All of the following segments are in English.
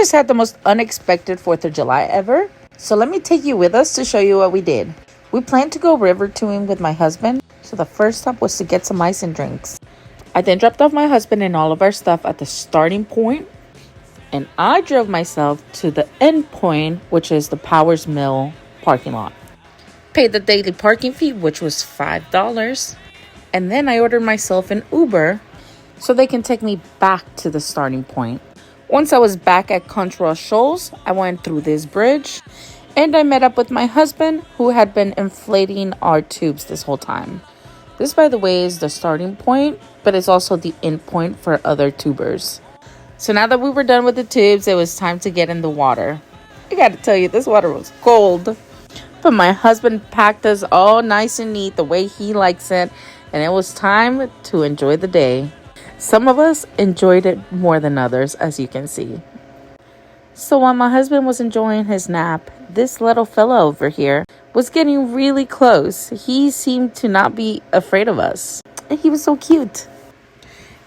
just had the most unexpected 4th of July ever. So let me take you with us to show you what we did. We planned to go river tubing with my husband. So the first stop was to get some ice and drinks. I then dropped off my husband and all of our stuff at the starting point. And I drove myself to the end point, which is the Powers Mill parking lot. Paid the daily parking fee, which was $5. And then I ordered myself an Uber so they can take me back to the starting point. Once I was back at Contra Shoals, I went through this bridge and I met up with my husband, who had been inflating our tubes this whole time. This, by the way, is the starting point, but it's also the end point for other tubers. So now that we were done with the tubes, it was time to get in the water. I gotta tell you, this water was cold. But my husband packed us all nice and neat the way he likes it, and it was time to enjoy the day. Some of us enjoyed it more than others, as you can see. So while my husband was enjoying his nap, this little fella over here was getting really close. He seemed to not be afraid of us. And he was so cute.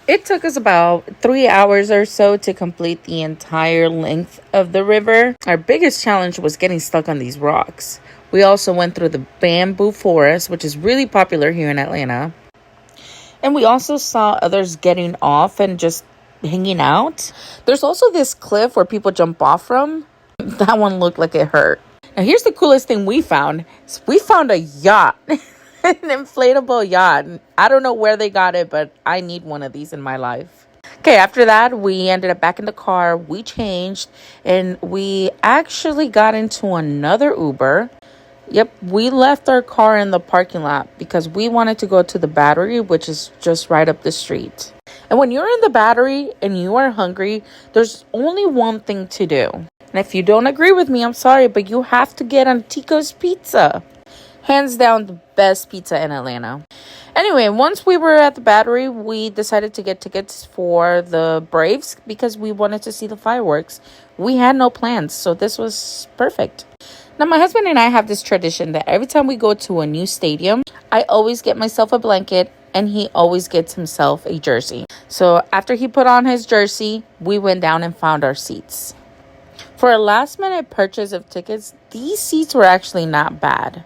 It took us about 3 hours or so to complete the entire length of the river. Our biggest challenge was getting stuck on these rocks. We also went through the bamboo forest, which is really popular here in Atlanta. And we also saw others getting off and just hanging out. There's also this cliff where people jump off from. That one looked like it hurt. Now here's the coolest thing we found. We found a yacht. An inflatable yacht. I don't know where they got it, but I need one of these in my life. Okay, after that, we ended up back in the car. We changed, and we actually got into another Uber. Yep, we left our car in the parking lot because we wanted to go to the Battery, which is just right up the street. And when you're in the Battery and you are hungry, there's only one thing to do. And if you don't agree with me, I'm sorry, but you have to get on Tico's Pizza. Hands down, the best pizza in Atlanta. Anyway, once we were at the Battery, we decided to get tickets for the Braves because we wanted to see the fireworks. We had no plans, so this was perfect. Now, my husband and I have this tradition that every time we go to a new stadium, I always get myself a blanket and he always gets himself a jersey. So after he put on his jersey, we went down and found our seats. For a last-minute purchase of tickets, these seats were actually not bad.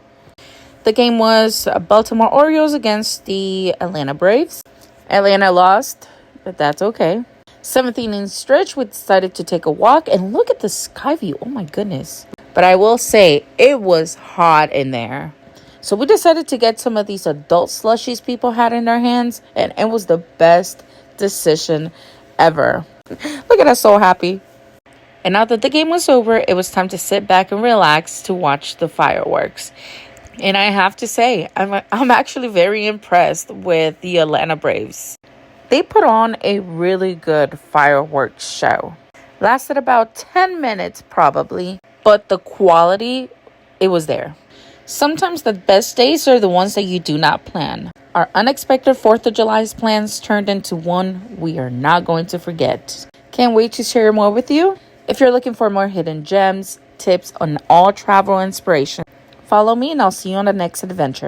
The game was Baltimore Orioles against the Atlanta Braves. Atlanta lost, but that's okay. 7th inning stretch, we decided to take a walk and look at the sky view. Oh my goodness. But I will say, it was hot in there. So we decided to get some of these adult slushies people had in their hands, and it was the best decision ever. Look at us, so happy. And now that the game was over, it was time to sit back and relax to watch the fireworks. And I have to say, I'm actually very impressed with the Atlanta Braves. They put on a really good fireworks show. Lasted about 10 minutes probably, but the quality, it was there. Sometimes the best days are the ones that you do not plan. Our unexpected 4th of July's plans turned into one we are not going to forget. Can't wait to share more with you. If you're looking for more hidden gems, tips on all travel inspiration, follow me and I'll see you on the next adventure.